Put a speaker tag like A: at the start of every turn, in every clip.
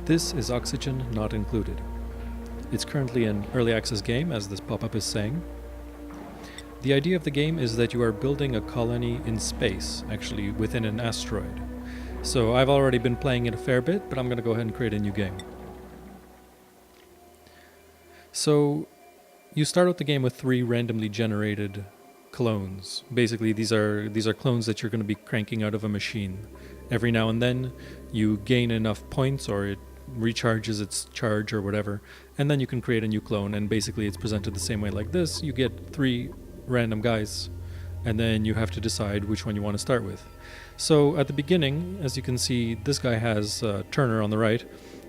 A: This is Oxygen Not Included. It's currently an early access game, as this pop-up is saying. The idea of the game is that you are building a colony in space, actually within an asteroid. So I've already been playing it a fair bit, but I'm going to go ahead and create a new game. So you start out the game with 3 randomly generated clones. Basically, these are clones that you're going to be cranking out of a machine. Every now and then you gain enough points, or it recharges its charge or whatever, and then you can create a new clone, and basically it's presented the same way like this. You get 3 random guys, and then you have to decide which one you want to start with. So at the beginning, as you can see, this guy has Turner on the right.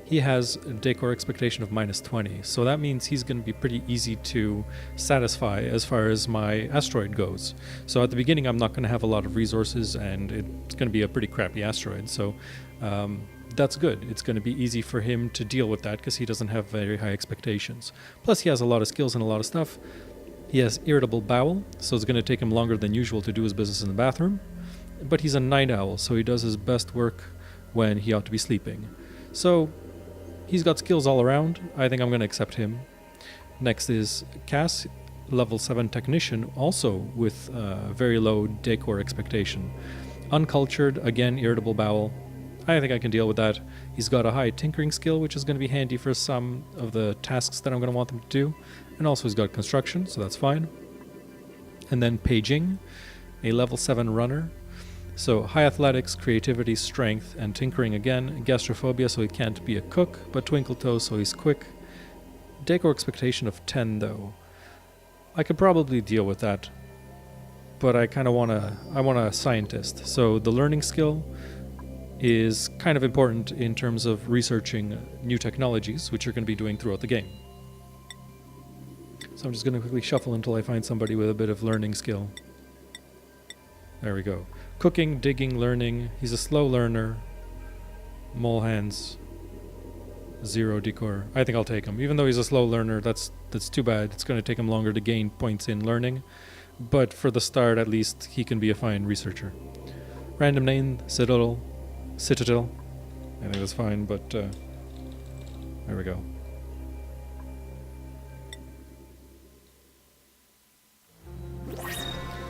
A: He has a decor expectation of -20, so that means he's going to be pretty easy to satisfy as far as my asteroid goes. So at the beginning I'm not going to have a lot of resources, and it's going to be a pretty crappy asteroid, so that's good. It's going to be easy for him to deal with that because he doesn't have very high expectations. Plus he has a lot of skills and a lot of stuff. He has irritable bowel, so it's going to take him longer than usual to do his business in the bathroom. But he's a night owl, so he does his best work when he ought to be sleeping. So he's got skills all around. I think I'm going to accept him. Next is Cass, level 7 technician, also with very low decor expectation. Uncultured, again, irritable bowel. I think I can deal with that. He's got a high tinkering skill, which is going to be handy for some of the tasks that I'm going to want him to do. And also he's got construction, so that's fine. And then paging, a level 7 runner. So high athletics, creativity, strength, and tinkering again. Gastrophobia, so he can't be a cook, but twinkle toes, so he's quick. Decor expectation of 10 though. I could probably deal with that, but I kind of want a scientist. So the learning skill is kind of important in terms of researching new technologies, which you're going to be doing throughout the game. So I'm just going to quickly shuffle until I find somebody with a bit of learning skill. There we go. Cooking, digging, learning. He's a slow learner. Mole hands. 0 decor. I think I'll take him. Even though he's a slow learner, that's too bad. It's going to take him longer to gain points in learning. But for the start, at least, he can be a fine researcher. Random name, Citadel. I think that's fine, but there we go.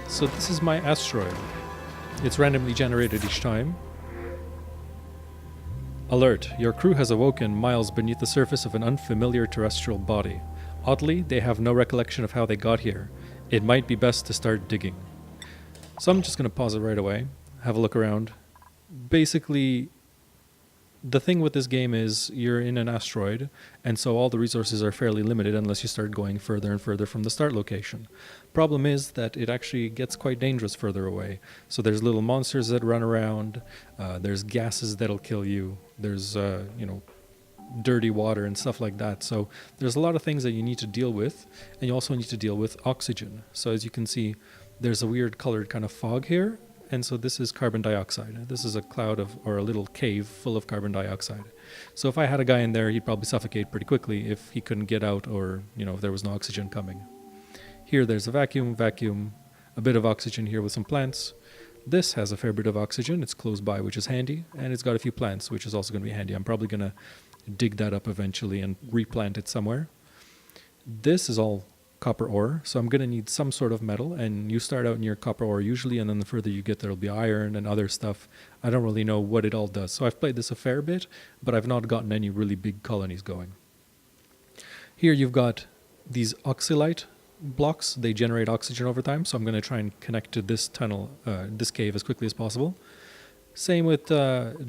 A: So this is my asteroid. It's randomly generated each time. Alert, your crew has awoken miles beneath the surface of an unfamiliar terrestrial body. Oddly, they have no recollection of how they got here. It might be best to start digging. So I'm just going to pause it right away, have a look around. Basically, the thing with this game is you're in an asteroid, and so all the resources are fairly limited unless you start going further and further from the start location. Problem is that it actually gets quite dangerous further away. So there's little monsters that run around, there's gases that'll kill you, there's dirty water and stuff like that. So there's a lot of things that you need to deal with, and you also need to deal with oxygen. So as you can see, there's a weird colored kind of fog here. And so this is carbon dioxide. This is a cloud or a little cave full of carbon dioxide. So if I had a guy in there, he'd probably suffocate pretty quickly if he couldn't get out, or, if there was no oxygen coming. Here there's a vacuum, a bit of oxygen here with some plants. This has a fair bit of oxygen. It's close by, which is handy. And it's got a few plants, which is also going to be handy. I'm probably going to dig that up eventually and replant it somewhere. This is all copper ore, so I'm going to need some sort of metal, and you start out near copper ore usually, and then the further you get there'll be iron and other stuff. I don't really know what it all does. So I've played this a fair bit, but I've not gotten any really big colonies going. Here you've got these oxylite blocks. They generate oxygen over time, so I'm going to try and connect to this tunnel, this cave, as quickly as possible. Same with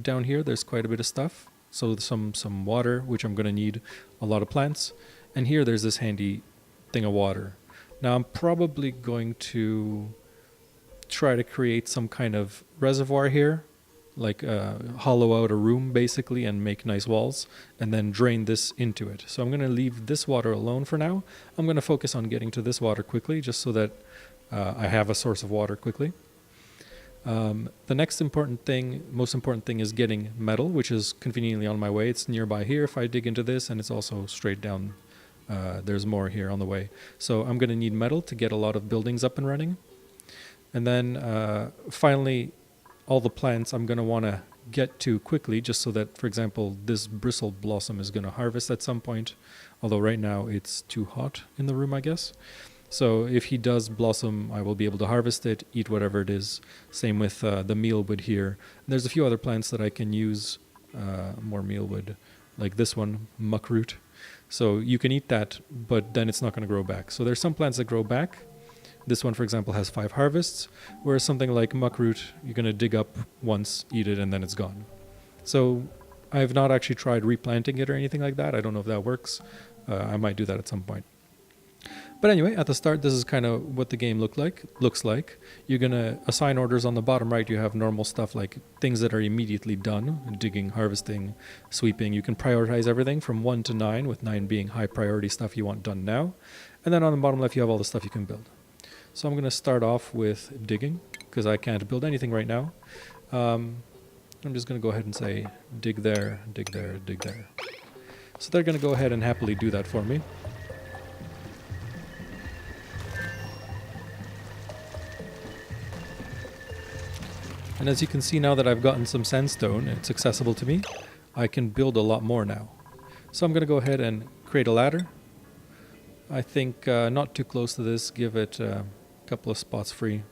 A: down here, there's quite a bit of stuff. So some water, which I'm going to need, a lot of plants. And here there's this handy thing of water. Now I'm probably going to try to create some kind of reservoir here, like hollow out a room basically and make nice walls, and then drain this into it. So I'm going to leave this water alone for now. I'm going to focus on getting to this water quickly, just so that I have a source of water quickly. The next most important thing is getting metal, which is conveniently on my way. It's nearby here if I dig into this, and it's also straight down. There's more here on the way. So I'm going to need metal to get a lot of buildings up and running. And then finally, all the plants I'm going to want to get to quickly, just so that, for example, this bristle blossom is going to harvest at some point, although right now it's too hot in the room, I guess. So if he does blossom, I will be able to harvest it, eat whatever it is. Same with the mealwood here. And there's a few other plants that I can use more mealwood, like this one, muckroot. So you can eat that, but then it's not going to grow back. So there's some plants that grow back. This one, for example, has 5 harvests, whereas something like muckroot, you're going to dig up once, eat it, and then it's gone. So I've not actually tried replanting it or anything like that. I don't know if that works. I might do that at some point. But anyway, at the start, this is kind of what the game looks like. You're going to assign orders on the bottom right. You have normal stuff like things that are immediately done, digging, harvesting, sweeping. You can prioritize everything from 1 to 9, with 9 being high priority stuff you want done now. And then on the bottom left, you have all the stuff you can build. So I'm going to start off with digging, because I can't build anything right now. I'm just going to go ahead and say dig there, dig there, dig there. So they're going to go ahead and happily do that for me. And as you can see, now that I've gotten some sandstone, it's accessible to me, I can build a lot more now. So I'm going to go ahead and create a ladder. I think not too close to this, give it a couple of spots free,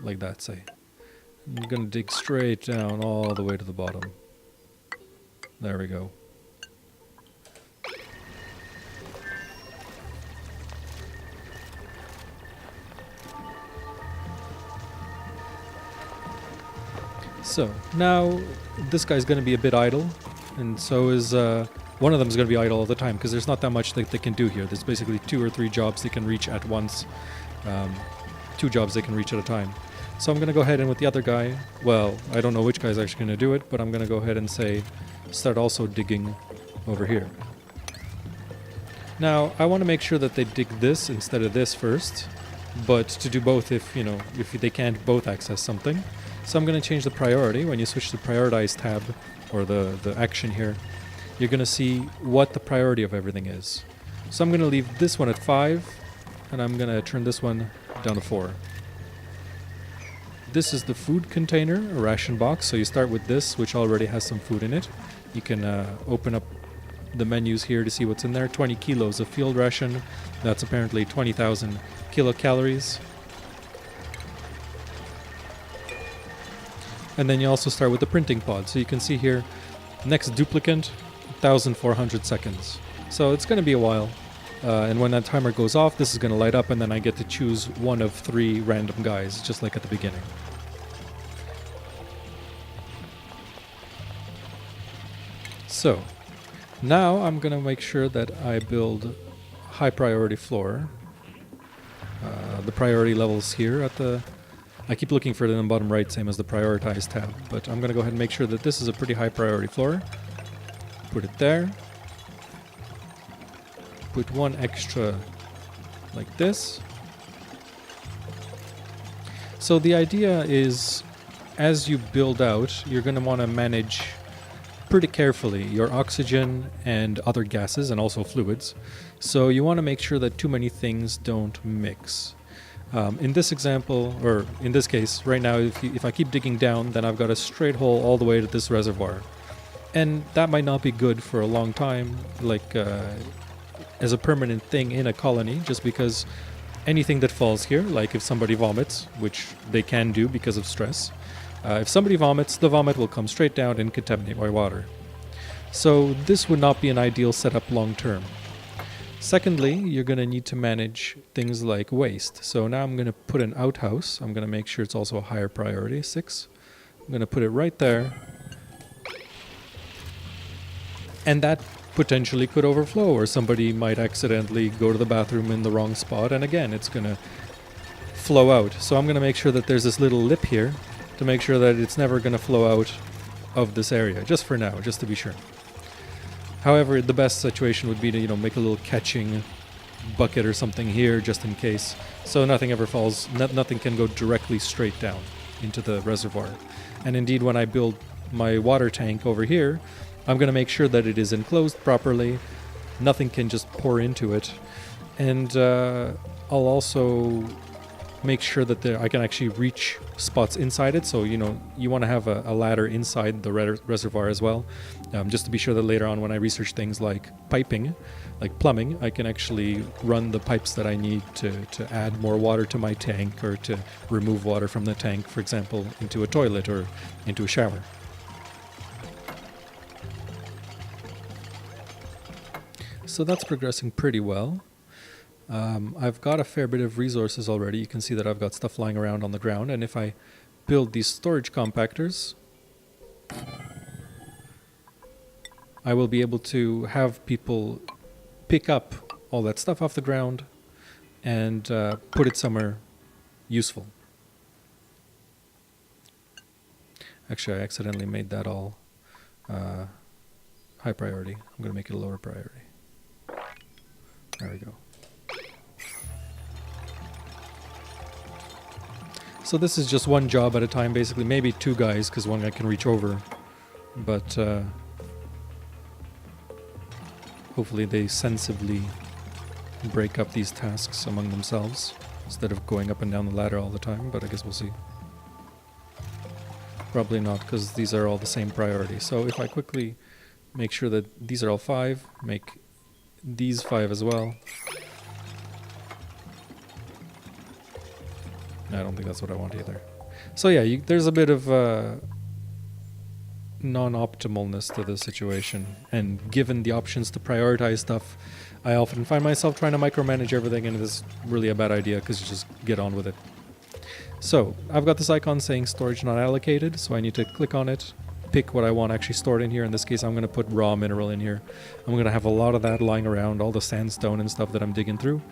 A: like that, say. I'm going to dig straight down all the way to the bottom. There we go. So now this guy's going to be a bit idle, and so is one of them is going to be idle all the time, because there's not that much that they can do here. There's basically 2 or 3 jobs they can reach at once, 2 jobs they can reach at a time. So I'm going to go ahead and with the other guy, well, I don't know which guy's actually going to do it, but I'm going to go ahead and say start also digging over here. Now I want to make sure that they dig this instead of this first, but to do both if they can't both access something. So I'm going to change the priority. When you switch to the prioritize tab, or the action here, you're going to see what the priority of everything is. So I'm going to leave this one at 5, and I'm going to turn this one down to 4. This is the food container, a ration box. So you start with this, which already has some food in it. You can open up the menus here to see what's in there. 20 kilos of field ration. That's apparently 20,000 kilocalories. And then you also start with the printing pod. So you can see here, next duplicant, 1,400 seconds. So it's going to be a while. And when that timer goes off, this is going to light up, and then I get to choose one of 3 random guys, just like at the beginning. So now I'm going to make sure that I build high priority floor. The priority levels here at the... I keep looking for it in the bottom right, same as the prioritize tab, but I'm going to go ahead and make sure that this is a pretty high priority floor. Put it there. Put 1 extra like this. So the idea is, as you build out, you're going to want to manage pretty carefully your oxygen and other gases, and also fluids. So you want to make sure that too many things don't mix. In this example, or in this case, right now, if I keep digging down, then I've got a straight hole all the way to this reservoir. And that might not be good for a long time, like as a permanent thing in a colony, just because anything that falls here, like if somebody vomits, which they can do because of stress, if somebody vomits, the vomit will come straight down and contaminate my water. So this would not be an ideal setup long term. Secondly, you're going to need to manage things like waste. So now I'm going to put an outhouse. I'm going to make sure it's also a higher priority, 6. I'm going to put it right there. And that potentially could overflow, or somebody might accidentally go to the bathroom in the wrong spot, and again, it's going to flow out. So I'm going to make sure that there's this little lip here to make sure that it's never going to flow out of this area, just for now, just to be sure. However, the best situation would be to, make a little catching bucket or something here just in case, so nothing ever falls, nothing can go directly straight down into the reservoir. And indeed, when I build my water tank over here, I'm going to make sure that it is enclosed properly, nothing can just pour into it. And I'll also make sure that I can actually reach spots inside it. So, you know, you want to have a ladder inside the reservoir as well, just to be sure that later on when I research things like piping, like plumbing, I can actually run the pipes that I need to add more water to my tank, or to remove water from the tank, for example, into a toilet or into a shower. So that's progressing pretty well. I've got a fair bit of resources already. You can see that I've got stuff lying around on the ground, and if I build these storage compactors, I will be able to have people pick up all that stuff off the ground and put it somewhere useful. Actually, I accidentally made that all high priority. I'm going to make it a lower priority. There we go. So this is just one job at a time, basically. Maybe two guys, because one guy can reach over. But hopefully they sensibly break up these tasks among themselves, instead of going up and down the ladder all the time. But I guess we'll see. Probably not, because these are all the same priority. So if I quickly make sure that these are all 5, make these 5 as well. I don't think that's what I want either. So yeah, there's a bit of non-optimalness to the situation, and given the options to prioritize stuff, I often find myself trying to micromanage everything, and it is really a bad idea because you just get on with it. So I've got this icon saying storage not allocated, so I need to click on it, pick what I want actually stored in here. In this case, I'm going to put raw mineral in here. I'm going to have a lot of that lying around, all the sandstone and stuff that I'm digging through.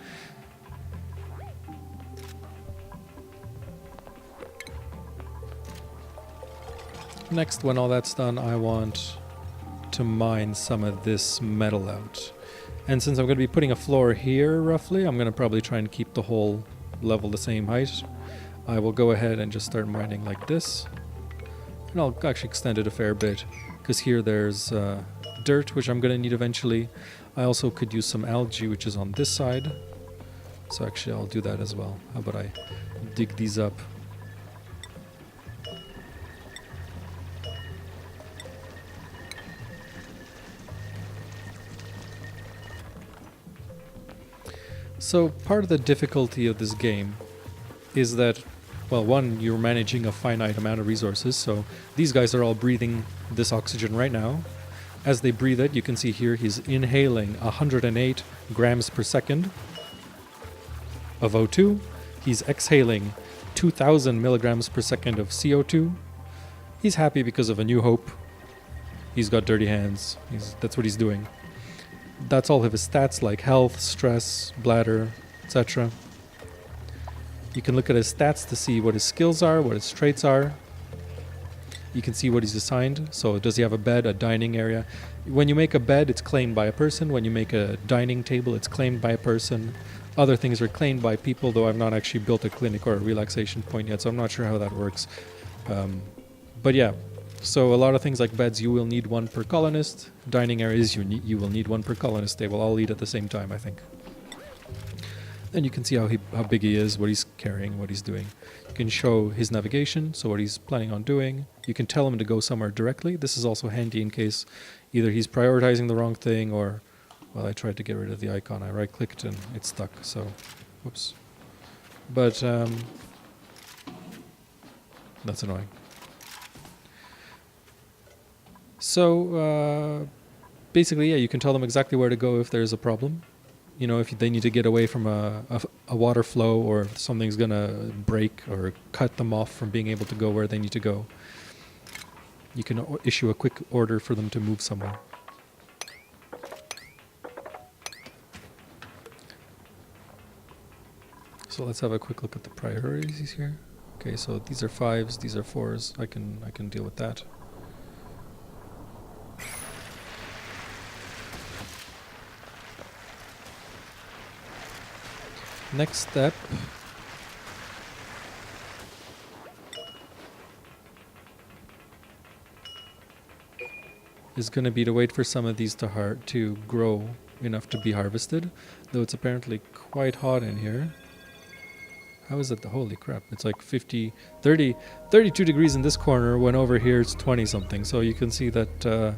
A: Next, when all that's done, I want to mine some of this metal out. And since I'm going to be putting a floor here, roughly, I'm going to probably try and keep the whole level the same height. I will go ahead and just start mining like this. And I'll actually extend it a fair bit, because here there's dirt, which I'm going to need eventually. I also could use some algae, which is on this side. So actually I'll do that as well. How about I dig these up? So part of the difficulty of this game is that, well, one, you're managing a finite amount of resources, so these guys are all breathing this oxygen right now. As they breathe it, you can see here he's inhaling 108 grams per second of O2. He's exhaling 2,000 milligrams per second of CO2. He's happy because of A New Hope. He's got dirty hands. That's what he's doing. That's all of his stats, like health, stress, bladder, etc. You can look at his stats to see what his skills are, what his traits are. You can see what he's assigned. So does he have a bed, a dining area? When you make a bed, it's claimed by a person. When you make a dining table, it's claimed by a person. Other things are claimed by people, though I've not actually built a clinic or a relaxation point yet, so I'm not sure how that works. But yeah. So a lot of things like beds, you will need one per colonist. Dining areas, you will need one per colonist. They will all eat at the same time, I think. Then you can see how big he is, what he's carrying, what he's doing. You can show his navigation, so what he's planning on doing. You can tell him to go somewhere directly. This is also handy in case either he's prioritizing the wrong thing, or, well, I tried to get rid of the icon. I right-clicked and it stuck, so whoops. But that's annoying. So basically, yeah, you can tell them exactly where to go if there's a problem. You know, if they need to get away from a water flow, or if something's going to break or cut them off from being able to go where they need to go. You can issue a quick order for them to move somewhere. So let's have a quick look at the priorities here. Okay, so these are 5s, these are 4s. I can deal with that. Next step is going to be to wait for some of these to grow enough to be harvested, though it's apparently quite hot in here. How is it? Holy crap. It's like 50, 30, 32 degrees in this corner when over here it's 20 something. So you can see that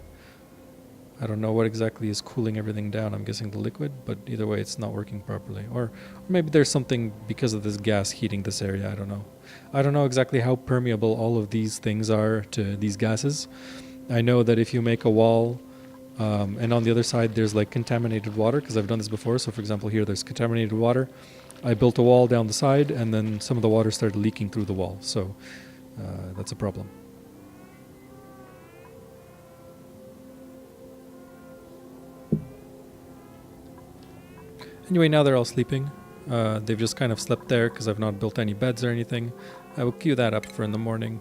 A: I don't know what exactly is cooling everything down. I'm guessing the liquid, but either way it's not working properly. Or maybe there's something because of this gas heating this area. I don't know. I don't know exactly how permeable all of these things are to these gases. I know that if you make a wall and on the other side there's like contaminated water, because I've done this before. So for example here there's contaminated water. I built a wall down the side and then some of the water started leaking through the wall. So that's a problem. Anyway, now they're all sleeping. They've just kind of slept there because I've not built any beds or anything. I will queue that up for in the morning.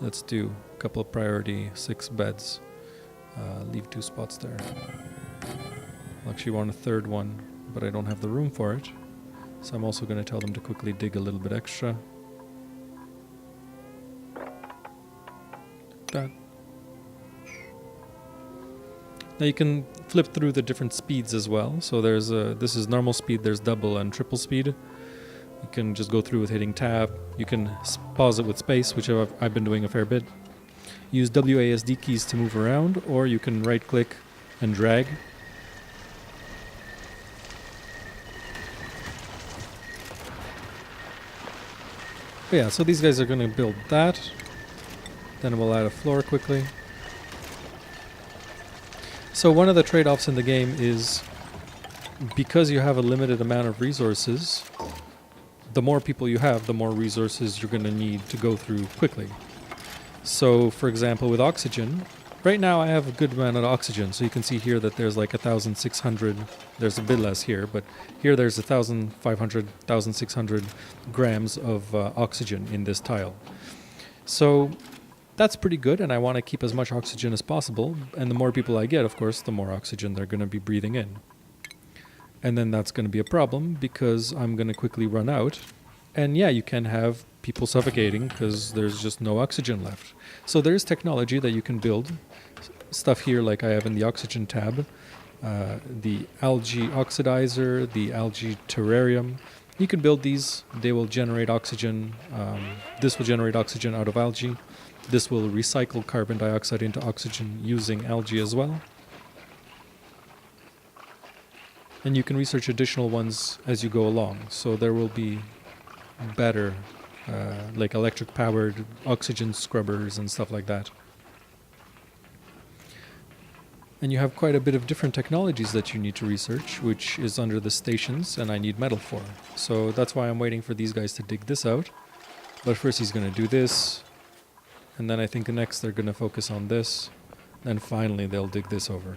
A: Let's do a couple of priority 6 beds. Leave 2 spots there. I'll actually want a third one, but I don't have the room for it. So I'm also going to tell them to quickly dig a little bit extra. That. Now you can flip through the different speeds as well. So there's this is normal speed, there's double and triple speed. You can just go through with hitting tab. You can pause it with space, which I've been doing a fair bit. Use WASD keys to move around, or you can right click and drag. But yeah, so these guys are going to build that. Then we'll add a floor quickly. So one of the trade-offs in the game is because you have a limited amount of resources, the more people you have, the more resources you're going to need to go through quickly. So for example, with oxygen, right now I have a good amount of oxygen. So you can see here that there's like 1,600, there's a bit less here, but here there's 1,500, 1,600 grams of oxygen in this tile. So that's pretty good, and I want to keep as much oxygen as possible. And the more people I get, of course, the more oxygen they're going to be breathing in. And then that's going to be a problem because I'm going to quickly run out. And yeah, you can have people suffocating because there's just no oxygen left. So there's technology that you can build. Stuff here like I have in the oxygen tab. The algae oxidizer, the algae terrarium. You can build these. They will generate oxygen. This will generate oxygen out of algae. This will recycle carbon dioxide into oxygen using algae as well. And you can research additional ones as you go along. So there will be better, like electric-powered oxygen scrubbers and stuff like that. And you have quite a bit of different technologies that you need to research, which is under the stations, and I need metal for. So that's why I'm waiting for these guys to dig this out. But first he's going to do this. And then I think next they're going to focus on this. And finally they'll dig this over.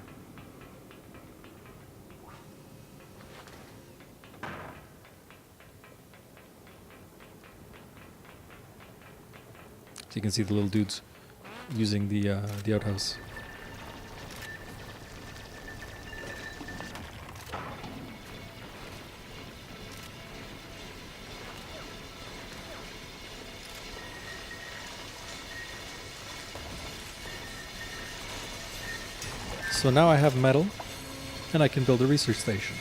A: So you can see the little dudes using the outhouse. So now I have metal, and I can build a research station.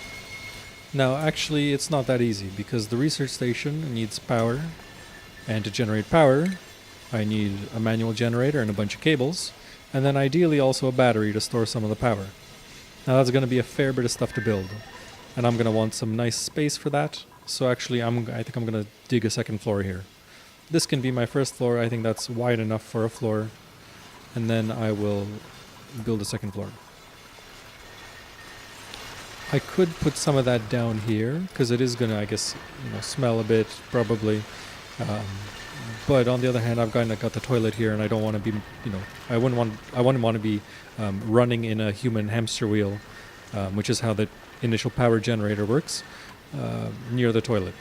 A: Now actually it's not that easy, because the research station needs power, and to generate power I need a manual generator and a bunch of cables, and then ideally also a battery to store some of the power. Now that's going to be a fair bit of stuff to build, and I'm going to want some nice space for that, so actually I think I'm going to dig a second floor here. This can be my first floor. I think that's wide enough for a floor, and then I will build a second floor. I could put some of that down here because it is going to, I guess, smell a bit probably. But on the other hand, I've got the toilet here, and I don't want to be, I wouldn't want to be running in a human hamster wheel, which is how the initial power generator works, near the toilet.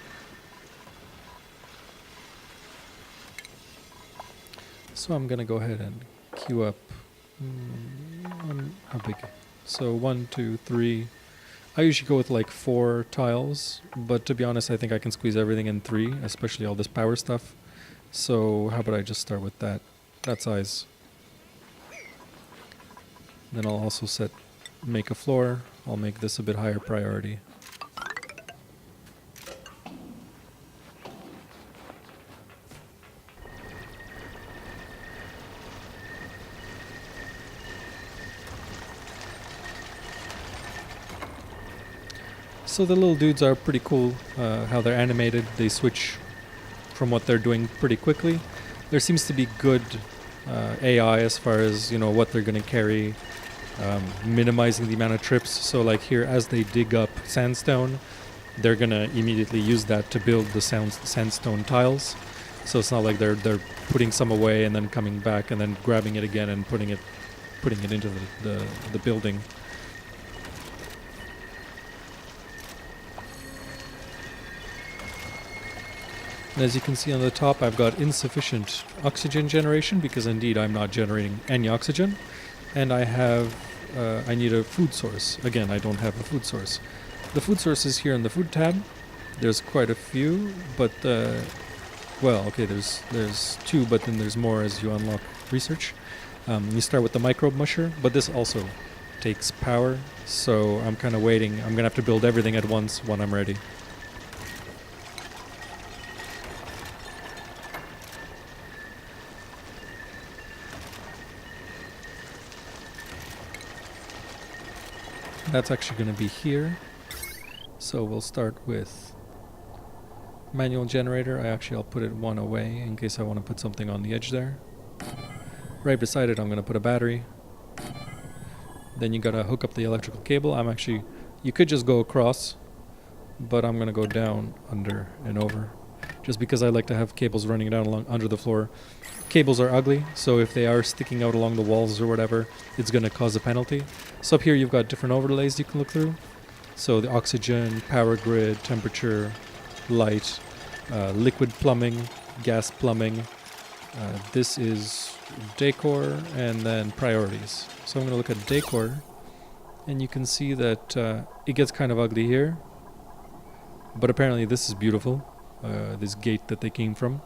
A: So I'm going to go ahead and queue up. How big? So 1, 2, 3. I usually go with like 4 tiles, but to be honest, I think I can squeeze everything in 3, especially all this power stuff. So how about I just start with that size. Then I'll also make a floor. I'll make this a bit higher priority. So the little dudes are pretty cool. How they're animated, they switch from what they're doing pretty quickly. There seems to be good AI as far as what they're going to carry, minimizing the amount of trips. So like here, as they dig up sandstone, they're going to immediately use that to build the sandstone tiles. So it's not like they're putting some away and then coming back and then grabbing it again and putting it into the building. And as you can see on the top, I've got insufficient oxygen generation because indeed I'm not generating any oxygen. And I need a food source. Again, I don't have a food source. The food source is here in the food tab. There's quite a few, but there's two, but then there's more as you unlock research. You start with the microbe musher, but this also takes power, so I'm kind of waiting. I'm gonna have to build everything at once when I'm ready. That's actually going to be here. So we'll start with manual generator. I'll put it one away in case I want to put something on the edge there. Right beside it, I'm going to put a battery. Then you got to hook up the electrical cable. You could just go across, but I'm going to go down, under, and over. Just because I like to have cables running down under the floor. Cables are ugly, so if they are sticking out along the walls or whatever, it's going to cause a penalty. So up here you've got different overlays you can look through. So the oxygen, power grid, temperature, light, liquid plumbing, gas plumbing. This is decor and then priorities. So I'm going to look at decor, and you can see that it gets kind of ugly here. But apparently this is beautiful, this gate that they came from.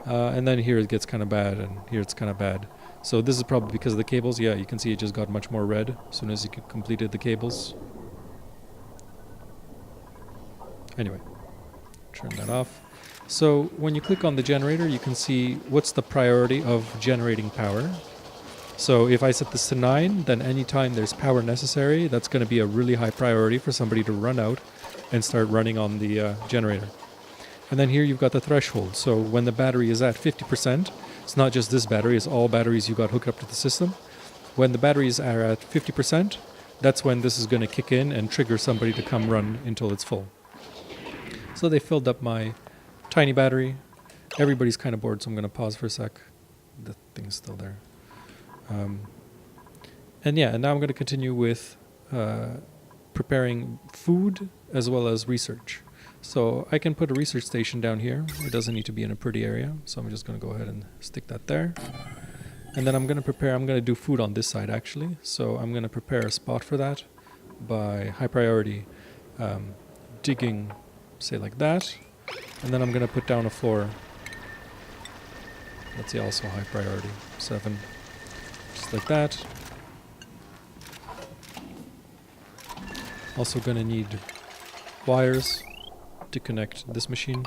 A: And then here it gets kind of bad, and here it's kind of bad. So this is probably because of the cables. Yeah, you can see it just got much more red as soon as you completed the cables. Anyway, turn that off. So when you click on the generator, you can see what's the priority of generating power. So if I set this to 9, then anytime there's power necessary, that's going to be a really high priority for somebody to run out and start running on the generator. And then here you've got the threshold. So when the battery is at 50%, it's not just this battery, it's all batteries you got hooked up to the system. When the batteries are at 50%, that's when this is going to kick in and trigger somebody to come run until it's full. So they filled up my tiny battery. Everybody's kind of bored, so I'm going to pause for a sec. The thing's still there. And now I'm going to continue with preparing food as well as research. So I can put a research station down here. It doesn't need to be in a pretty area, so I'm just going to go ahead and stick that there. And then I'm going to do food on this side actually. So I'm going to prepare a spot for that by high priority digging, say like that. And then I'm going to put down a floor. That's also high priority, 7. Just like that. Also going to need wires to connect this machine.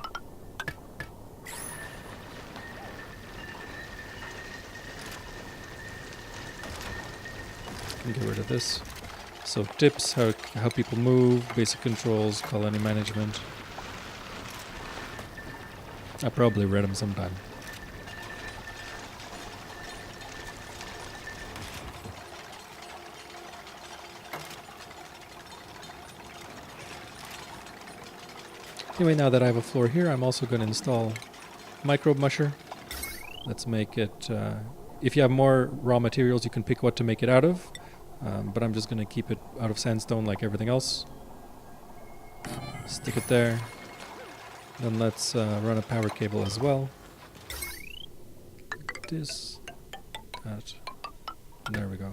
A: Can get rid of this. So tips, how people move, basic controls, colony management. I probably read them sometime. Anyway, now that I have a floor here, I'm also going to install microbe musher. Let's make it, if you have more raw materials, you can pick what to make it out of, but I'm just going to keep it out of sandstone like everything else. Stick it there. Then let's run a power cable as well. This, that, there we go.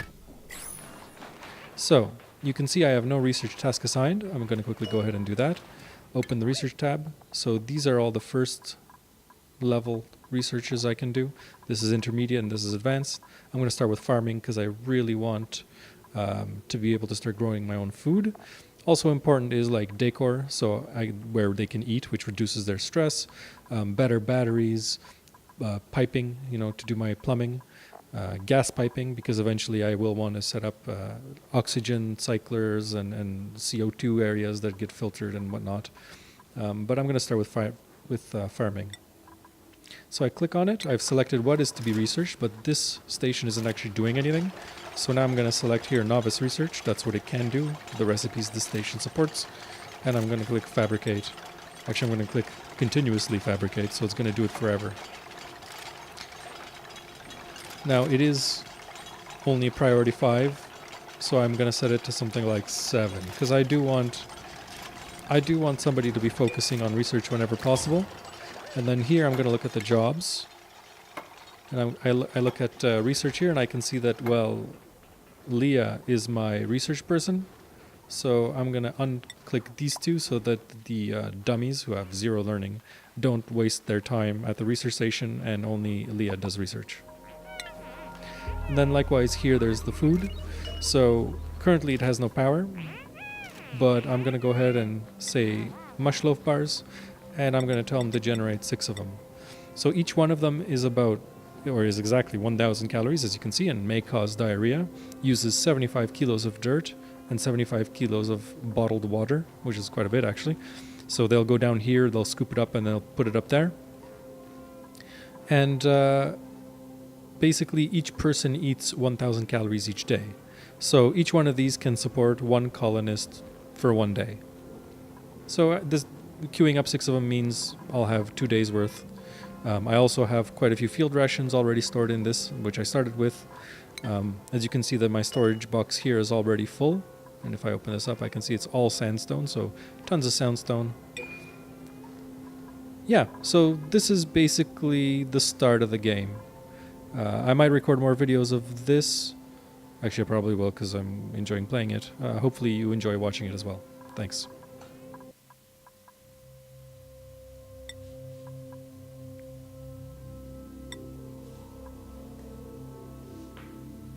A: So, you can see I have no research task assigned. I'm going to quickly go ahead and do that. Open the research tab. So these are all the first level researches I can do. This is intermediate and this is advanced. I'm going to start with farming because I really want to be able to start growing my own food. Also important is like decor, so where they can eat, which reduces their stress. Better batteries, piping, to do my plumbing. gas piping, because eventually I will want to set up oxygen cyclers and CO2 areas that get filtered and whatnot. But I'm going to start with farming. So I click on it. I've selected what is to be researched, but this station isn't actually doing anything. So now I'm going to select here novice research. That's what it can do, the recipes this station supports. And I'm going to click fabricate. Actually, I'm going to click continuously fabricate, so it's going to do it forever. Now it is only priority 5, so I'm going to set it to something like 7, because I do want somebody to be focusing on research whenever possible. And then here I'm going to look at the jobs, and I look at research here, and I can see that, well, Leah is my research person. So I'm going to unclick these two so that the dummies who have 0 learning don't waste their time at the research station, and only Leah does research. And then likewise here there's the food. So currently it has no power, but I'm going to go ahead and say mush loaf bars, and I'm going to tell them to generate 6 of them. So each one of them is exactly 1,000 calories, as you can see, and may cause diarrhea. Uses 75 kilos of dirt and 75 kilos of bottled water, which is quite a bit actually. So they'll go down here, they'll scoop it up, and they'll put it up there. And basically each person eats 1,000 calories each day. So each one of these can support 1 colonist for 1 day. So this queuing up 6 of them means I'll have 2 days worth. I also have quite a few field rations already stored in this, which I started with. As you can see that my storage box here is already full. And if I open this up, I can see it's all sandstone, so tons of sandstone. Yeah, so this is basically the start of the game. I might record more videos of this. Actually, I probably will, because I'm enjoying playing it. Hopefully you enjoy watching it as well. Thanks.